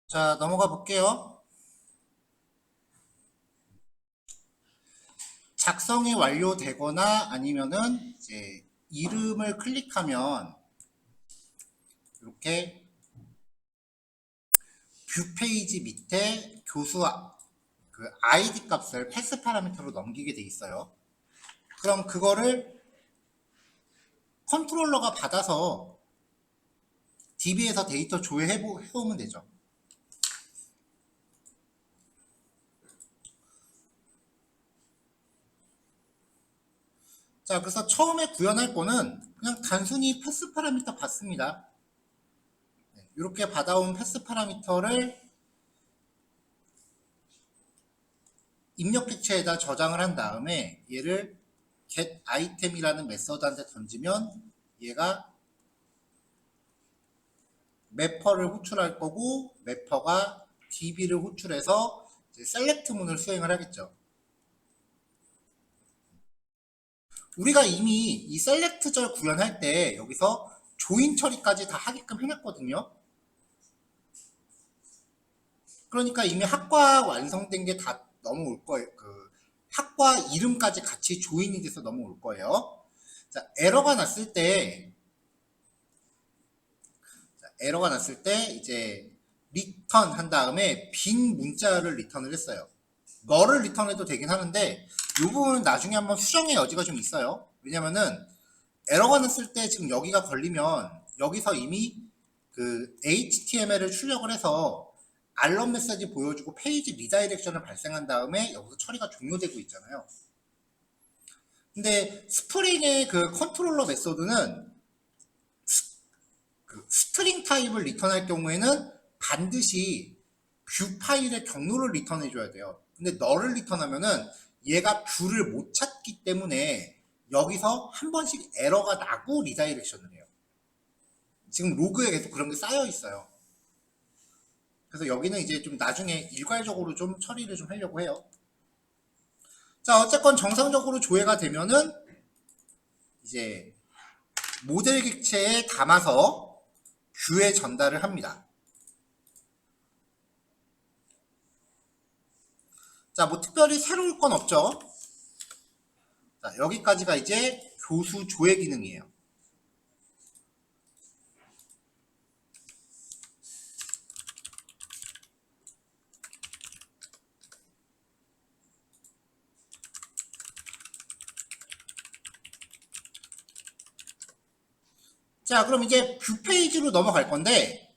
자, 넘어가 볼게요. 작성이 완료되거나 아니면은 이제 이름을 클릭하면 이렇게 뷰 페이지 밑에 교수 그 아이디 값을 패스 파라미터로 넘기게 돼 있어요. 그럼 그거를 컨트롤러가 받아서 DB에서 데이터 해오면 되죠. 자, 그래서 처음에 구현할 거는 그냥 단순히 패스 파라미터 받습니다. 이렇게 받아온 패스 파라미터를 입력 객체에다 저장을 한 다음에 얘를 get item이라는 메서드한테 던지면 얘가 매퍼를 호출할 거고 매퍼가 db를 호출해서 셀렉트 문을 수행을 하겠죠. 우리가 이미 이 셀렉트절 구현할 때 여기서 조인 처리까지 다 하게끔 해놨거든요. 그러니까 이미 학과 완성된 게 다 넘어올 거예요. 그 학과 이름까지 같이 조인이 돼서 넘어올 거예요. 자, 에러가 났을 때 이제 리턴 한 다음에 빈 문자를 리턴을 했어요. 너를 리턴해도 되긴 하는데 이 부분은 나중에 한번 수정의 여지가 좀 있어요. 왜냐면은 에러가 났을 때 지금 여기가 걸리면 여기서 이미 그 HTML을 출력을 해서 알럼 메시지 보여주고 페이지 리다이렉션을 발생한 다음에 여기서 처리가 종료되고 있잖아요. 근데 스프링의 그 컨트롤러 메소드는 그 스트링 타입을 리턴할 경우에는 반드시 뷰 파일의 경로를 리턴해 줘야 돼요. 근데 너를 리턴하면은 얘가 뷰를 못 찾기 때문에 여기서 한 번씩 에러가 나고 리다이렉션을 해요. 지금 로그에 계속 그런 게 쌓여 있어요. 그래서 여기는 이제 좀 나중에 일괄적으로 좀 처리를 좀 하려고 해요. 자, 어쨌건 정상적으로 조회가 되면은 이제 모델 객체에 담아서 뷰에 전달을 합니다. 자, 뭐 특별히 새로울 건 없죠. 자, 여기까지가 이제 교수 조회 기능이에요. 자, 그럼 이제 뷰 페이지로 넘어갈 건데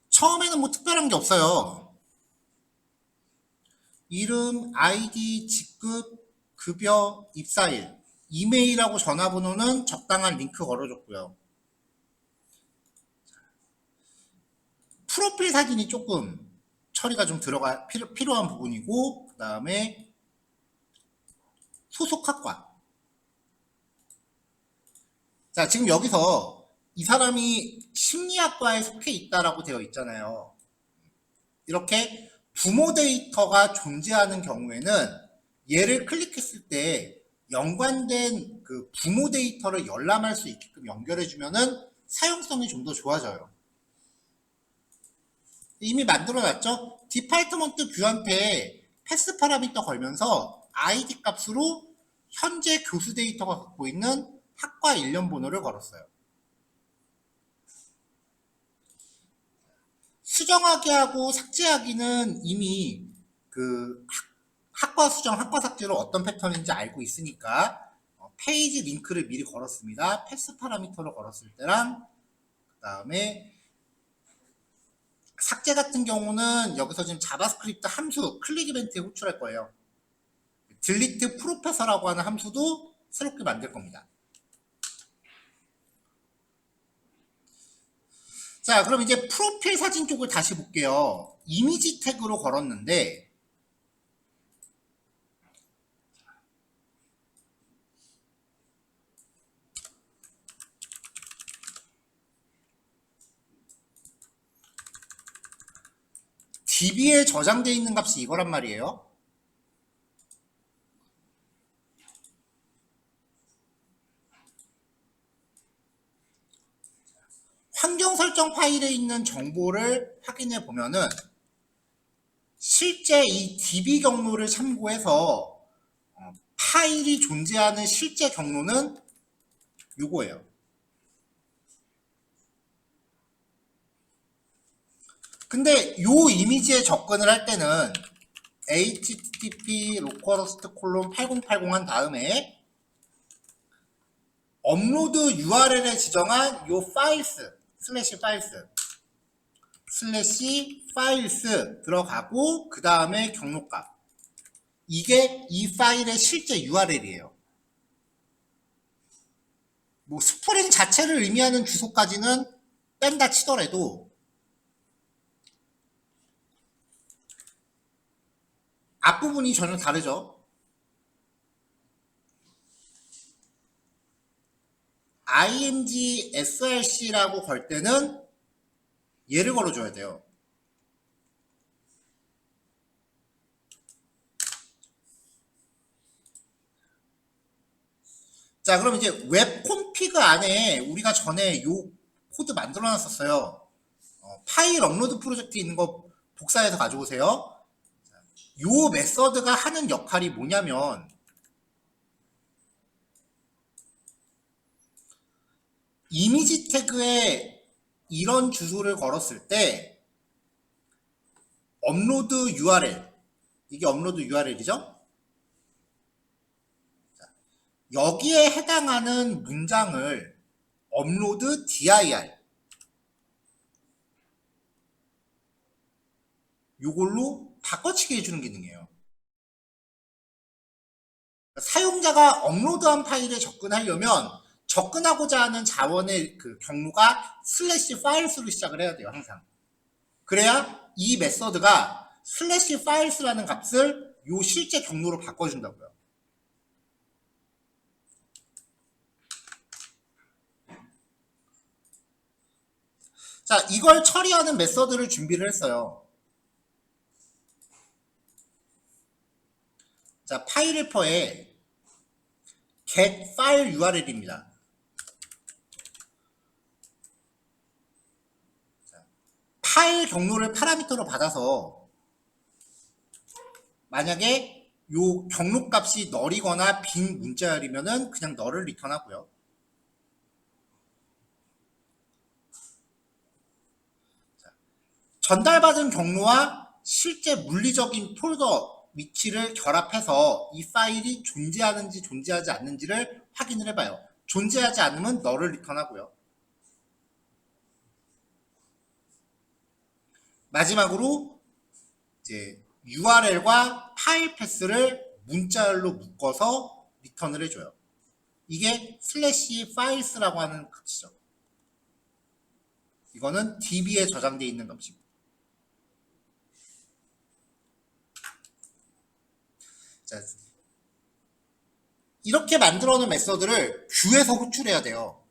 처음에는 뭐 특별한 게 없어요. 이름, 아이디, 직급, 급여, 입사일, 이메일하고 전화번호는 적당한 링크 걸어줬고요. 프로필 사진이 조금 처리가 좀 필요한 부분이고, 그 다음에 소속 학과. 자, 지금 여기서 이 사람이 심리학과에 속해 있다라고 되어 있잖아요. 이렇게 부모 데이터가 존재하는 경우에는 얘를 클릭했을 때 연관된 그 부모 데이터를 열람할 수 있게끔 연결해주면은 사용성이 좀 더 좋아져요. 이미 만들어놨죠? 디파트먼트 뷰한테 패스 파라미터 걸면서 아이디 값으로 현재 교수 데이터가 갖고 있는 학과 일련 번호를 걸었어요. 수정하기 하고 삭제하기는 이미 그 학과 수정, 학과 삭제로 어떤 패턴인지 알고 있으니까 페이지 링크를 미리 걸었습니다. 패스 파라미터로 걸었을 때랑 그 다음에 삭제 같은 경우는 여기서 지금 자바스크립트 함수 클릭 이벤트에 호출할 거예요. delete 프로페서라고 하는 함수도 새롭게 만들 겁니다. 자, 그럼 이제 프로필 사진 쪽을 다시 볼게요. 이미지 태그로 걸었는데 DB에 저장되어 있는 값이 이거란 말이에요. 사전 설정 파일에 있는 정보를 확인해 보면은 실제 이 DB 경로를 참고해서 파일이 존재하는 실제 경로는 요거예요. 근데 요 이미지에 접근을 할 때는 http localhost:8080 한 다음에 업로드 URL에 지정한 요 파일스 슬래시 파일스 들어가고 그 다음에 경로값, 이게 이 파일의 실제 URL이에요. 뭐 스프링 자체를 의미하는 주소까지는 뺀다 치더라도 앞부분이 전혀 다르죠. img src라고 걸 때는 얘를 걸어줘야 돼요. 자, 그럼 이제 웹 콘피그 안에 우리가 전에 요 코드 만들어 놨었어요. 파일 업로드 프로젝트 있는 거 복사해서 가져오세요. 요 메서드가 하는 역할이 뭐냐면 이미지 태그에 이런 주소를 걸었을 때 업로드 URL, 이게 업로드 URL이죠? 여기에 해당하는 문장을 업로드 dir 요걸로 바꿔치기 해주는 기능이에요. 사용자가 업로드한 파일에 접근하려면 접근하고자 하는 자원의 그 경로가 슬래시 파일스로 시작을 해야 돼요, 항상. 그래야 이 메서드가 슬래시 파일스라는 값을 요 실제 경로로 바꿔준다고요. 자, 이걸 처리하는 메서드를 준비를 했어요. 자, 파일 헬퍼에 get file URL입니다. 파일 경로를 파라미터로 받아서 만약에 요 경로 값이 널이거나 빈 문자열이면은 그냥 널을 리턴하고요. 전달받은 경로와 실제 물리적인 폴더 위치를 결합해서 이 파일이 존재하는지 존재하지 않는지를 확인을 해봐요. 존재하지 않으면 널을 리턴하고요. 마지막으로 이제 URL과 파일 패스를 문자열로 묶어서 리턴을 해줘요. 이게 슬래시 파일스라고 하는 값이죠. 이거는 DB에 저장되어 있는 값입니다. 자, 이렇게 만들어 놓은 메서드를 뷰에서 호출해야 돼요.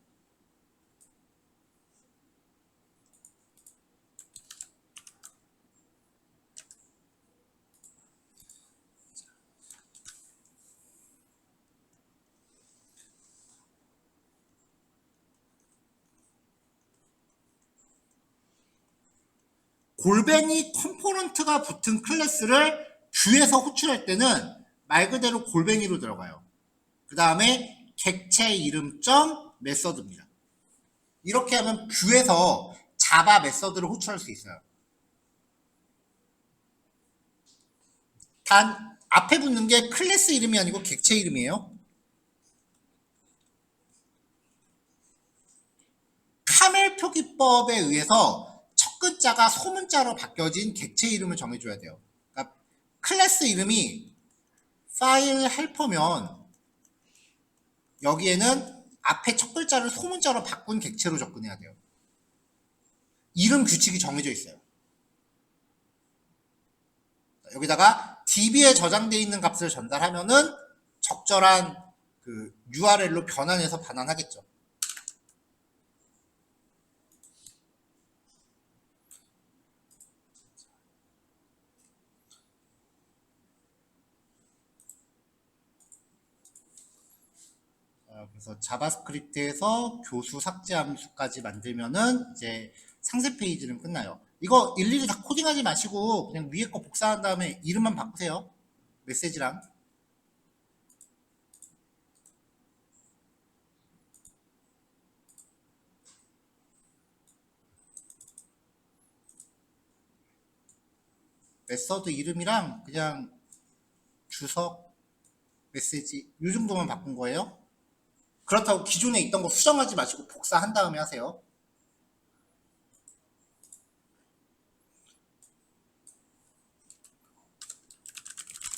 골뱅이 컴포넌트가 붙은 클래스를 뷰에서 호출할 때는 말 그대로 골뱅이로 들어가요. 그 다음에 객체 이름점 메서드입니다. 이렇게 하면 뷰에서 자바 메서드를 호출할 수 있어요. 단 앞에 붙는 게 클래스 이름이 아니고 객체 이름이에요. 카멜 표기법에 의해서 첫 글자가 소문자로 바뀌어진 객체 이름을 정해줘야 돼요. 그러니까 클래스 이름이 파일 헬퍼면 여기에는 앞에 첫 글자를 소문자로 바꾼 객체로 접근해야 돼요. 이름 규칙이 정해져 있어요. 여기다가 DB에 저장되어 있는 값을 전달하면은 적절한 그 URL로 변환해서 반환하겠죠. 그래서 자바스크립트에서 교수 삭제 함수까지 만들면은 이제 상세 페이지는 끝나요. 이거 일일이 다 코딩하지 마시고 그냥 위에 거 복사한 다음에 이름만 바꾸세요. 메시지랑. 메서드 이름이랑 그냥 주석, 메시지 이 정도만 바꾼 거예요. 그렇다고 기존에 있던 거 수정하지 마시고 복사한 다음에 하세요.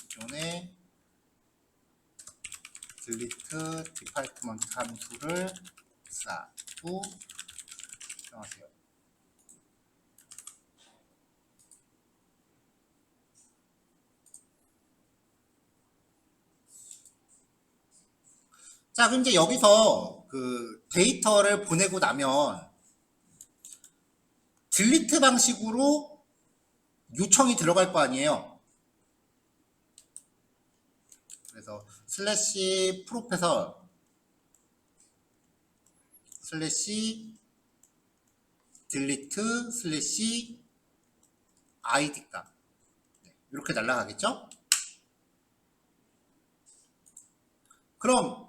기존에 delete 디파트먼트 함수를 복사하고 수정하세요. 자, 그럼 이제 여기서 그 데이터를 보내고 나면 딜리트 방식으로 요청이 들어갈 거 아니에요. 그래서 슬래시 프로페서 슬래시 딜리트 슬래시 아이디 값 이렇게 날라가겠죠? 그럼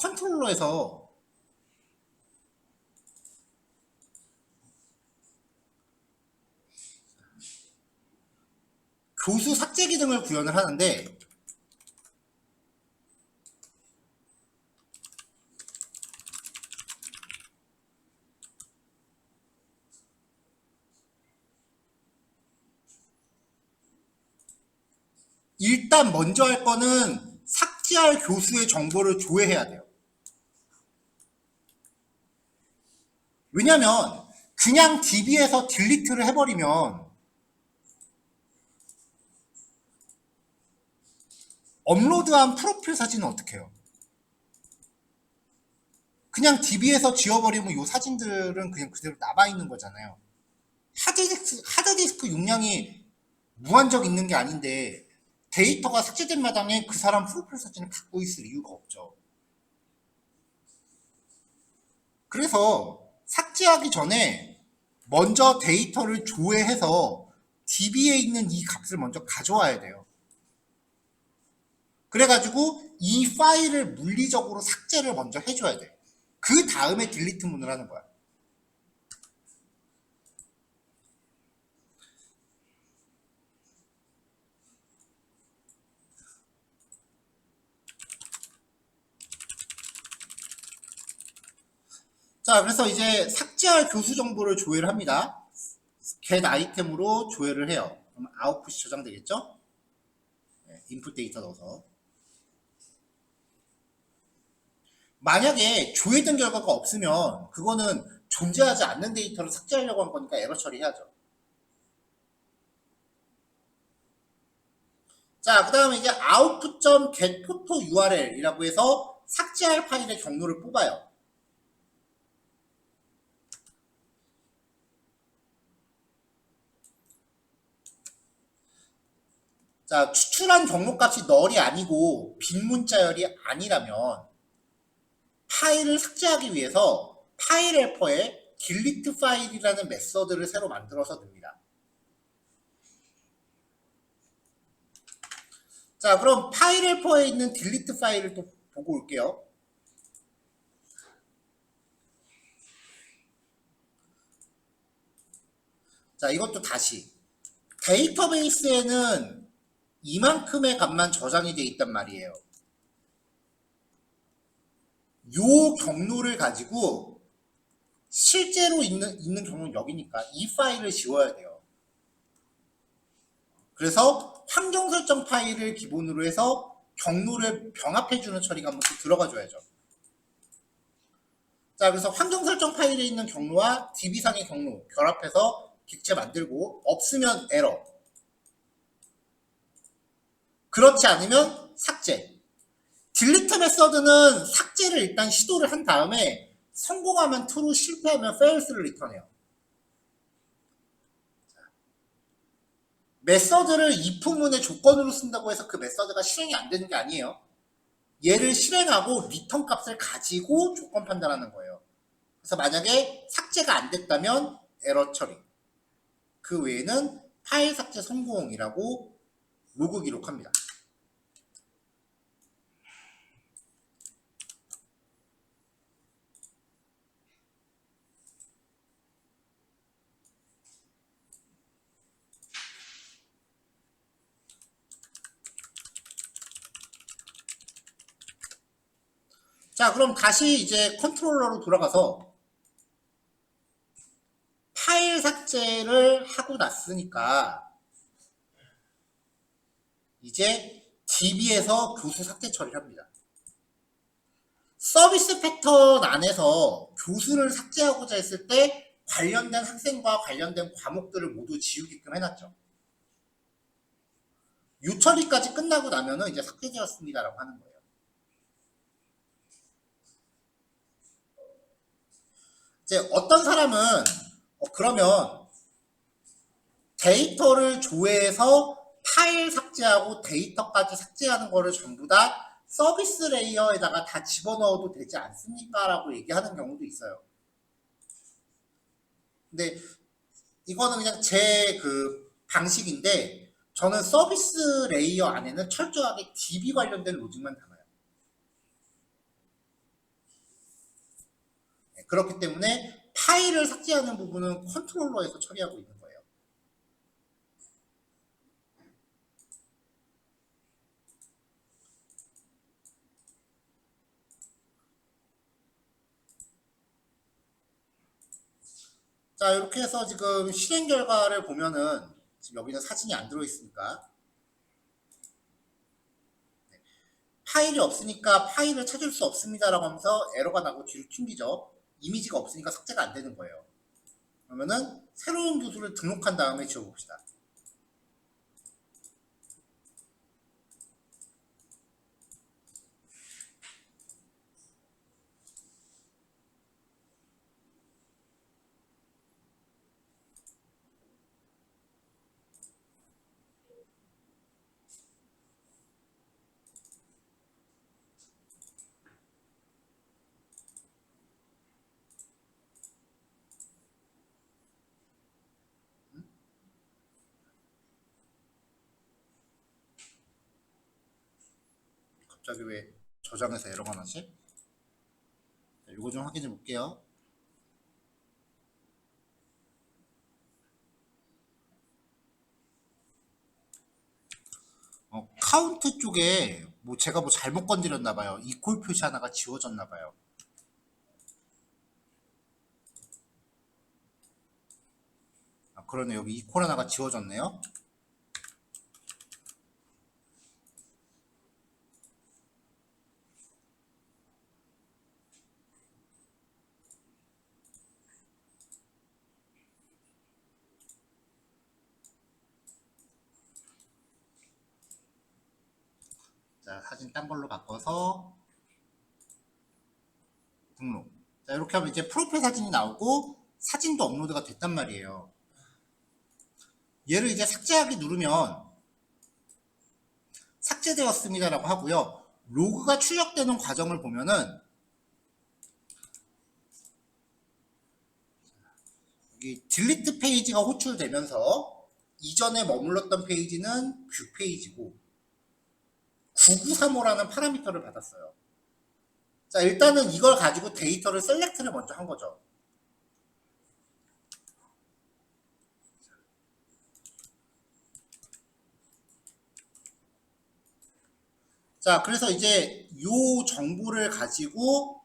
컨트롤러에서 교수 삭제 기능을 구현을 하는데 일단 먼저 할 거는 삭제할 교수의 정보를 조회해야 돼요. 왜냐면 그냥 DB에서 딜리트를 해버리면 업로드한 프로필 사진은 어떻게 해요? 그냥 DB에서 지워버리면 이 사진들은 그냥 그대로 남아있는 거잖아요. 하드디스크 용량이 무한정 있는 게 아닌데 데이터가 삭제된 마당에 그 사람 프로필 사진을 갖고 있을 이유가 없죠. 그래서 삭제하기 전에 먼저 데이터를 조회해서 DB에 있는 이 값을 먼저 가져와야 돼요. 그래가지고 이 파일을 물리적으로 삭제를 먼저 해줘야 돼. 그 다음에 딜리트 문을 하는 거야. 자, 그래서 이제 삭제할 교수 정보를 조회를 합니다. get 아이템으로 조회를 해요. 그럼 아웃풋이 저장되겠죠? 네, 인풋 데이터 넣어서. 만약에 조회된 결과가 없으면 그거는 존재하지 않는 데이터를 삭제하려고 한 거니까 에러 처리해야죠. 자, 그 다음에 이제 output.getPhoto URL이라고 해서 삭제할 파일의 경로를 뽑아요. 자, 추출한 경로값이 널이 아니고 빈 문자열이 아니라면 파일을 삭제하기 위해서 파일 헬퍼에 delete 파일이라는 메서드를 새로 만들어서 넣습니다. 자, 그럼 파일 헬퍼에 있는 delete 파일을 또 보고 올게요. 자, 이것도 다시 데이터베이스에는 이만큼의 값만 저장이 돼 있단 말이에요. 요 경로를 가지고 실제로 있는 경로는 여기니까 이 파일을 지워야 돼요. 그래서 환경 설정 파일을 기본으로 해서 경로를 병합해주는 처리가 한번 들어가줘야죠. 자, 그래서 환경 설정 파일에 있는 경로와 DB상의 경로 결합해서 객체 만들고 없으면 에러. 그렇지 않으면 삭제. 딜리트 메서드는 삭제를 일단 시도를 한 다음에 성공하면 true, 실패하면 false를 리턴해요. 메서드를 if문의 조건으로 쓴다고 해서 그 메서드가 실행이 안 되는 게 아니에요. 얘를 실행하고 리턴 값을 가지고 조건 판단하는 거예요. 그래서 만약에 삭제가 안 됐다면 에러 처리. 그 외에는 파일 삭제 성공이라고 로그 기록합니다. 자, 그럼 다시 이제 컨트롤러로 돌아가서 파일 삭제를 하고 났으니까 이제 DB에서 교수 삭제 처리를 합니다. 서비스 패턴 안에서 교수를 삭제하고자 했을 때 관련된 학생과 관련된 과목들을 모두 지우게끔 해놨죠. 유처리까지 끝나고 나면은 이제 삭제되었습니다라고 하는 거예요. 이제 어떤 사람은 그러면 데이터를 조회해서 파일 삭제하고 데이터까지 삭제하는 거를 전부 다 서비스 레이어에다가 다 집어넣어도 되지 않습니까? 라고 얘기하는 경우도 있어요. 근데 이거는 그냥 제 그 방식인데 저는 서비스 레이어 안에는 철저하게 DB 관련된 로직만 담아요. 그렇기 때문에 파일을 삭제하는 부분은 컨트롤러에서 처리하고 있는 거예요. 자, 이렇게 해서 지금 실행 결과를 보면은 지금 여기는 사진이 안 들어있으니까 파일이 없으니까 파일을 찾을 수 없습니다라고 하면서 에러가 나고 뒤로 튕기죠. 이미지가 없으니까 삭제가 안 되는 거예요. 그러면은 새로운 교수를 등록한 다음에 지워봅시다. 갑자기 왜 저장해서 에러가 나지? 이거 좀 확인해 볼게요. 카운트 쪽에 뭐 제가 뭐 잘못 건드렸나 봐요. 이퀄 표시 하나가 지워졌나 봐요. 그러네. 여기 이퀄 하나가 지워졌네요. 자, 사진 딴 걸로 바꿔서 등록. 자, 이렇게 하면 이제 프로필 사진이 나오고 사진도 업로드가 됐단 말이에요. 얘를 이제 삭제하기 누르면 삭제되었습니다라고 하고요. 로그가 출력되는 과정을 보면은 여기 딜리트 페이지가 호출되면서 이전에 머물렀던 페이지는 뷰 페이지고 9935라는 파라미터를 받았어요. 자, 일단은 이걸 가지고 데이터를 셀렉트를 먼저 한 거죠. 자, 그래서 이제 요 정보를 가지고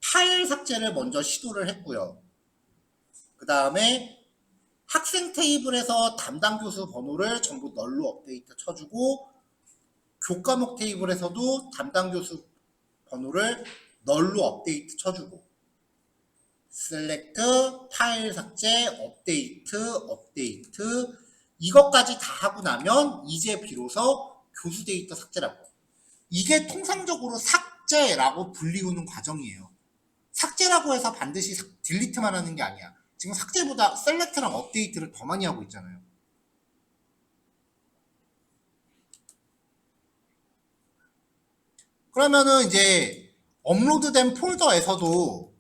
파일 삭제를 먼저 시도를 했고요. 그 다음에 학생 테이블에서 담당 교수 번호를 전부 널로 업데이트 쳐주고 교과목 테이블에서도 담당 교수 번호를 널로 업데이트 쳐주고 셀렉트, 파일 삭제, 업데이트 이것까지 다 하고 나면 이제 비로소 교수 데이터 삭제라고. 이게 통상적으로 삭제라고 불리우는 과정이에요. 삭제라고 해서 반드시 딜리트만 하는 게 아니야. 지금 삭제보다 셀렉트랑 업데이트를 더 많이 하고 있잖아요. 그러면은 이제 업로드된 폴더에서도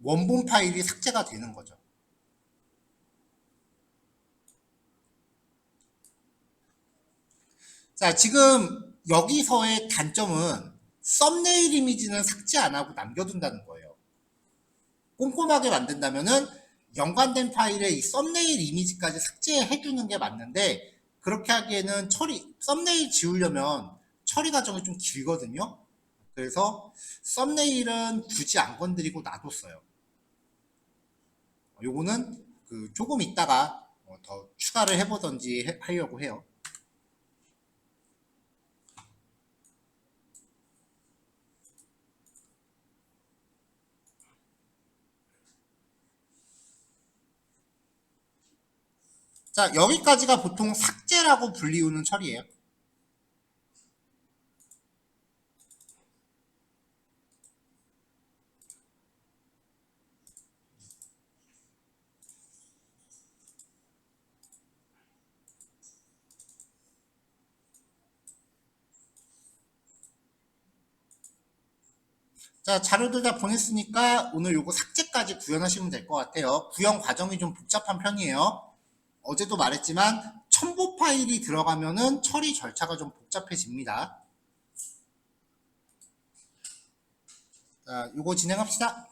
원본 파일이 삭제가 되는 거죠. 자, 지금 여기서의 단점은 썸네일 이미지는 삭제 안 하고 남겨둔다는 거예요. 꼼꼼하게 만든다면은 연관된 파일에 이 썸네일 이미지까지 삭제해주는 게 맞는데, 그렇게 하기에는 썸네일 지우려면 처리 과정이 좀 길거든요. 그래서 썸네일은 굳이 안 건드리고 놔뒀어요. 요거는 조금 있다가 더 추가를 해보던지 하려고 해요. 자, 여기까지가 보통 삭제라고 불리우는 처리예요. 자, 자료들 다 보냈으니까 오늘 요거 삭제까지 구현하시면 될 것 같아요. 구현 과정이 좀 복잡한 편이에요. 어제도 말했지만 첨부 파일이 들어가면은 처리 절차가 좀 복잡해집니다. 자, 요거 진행합시다.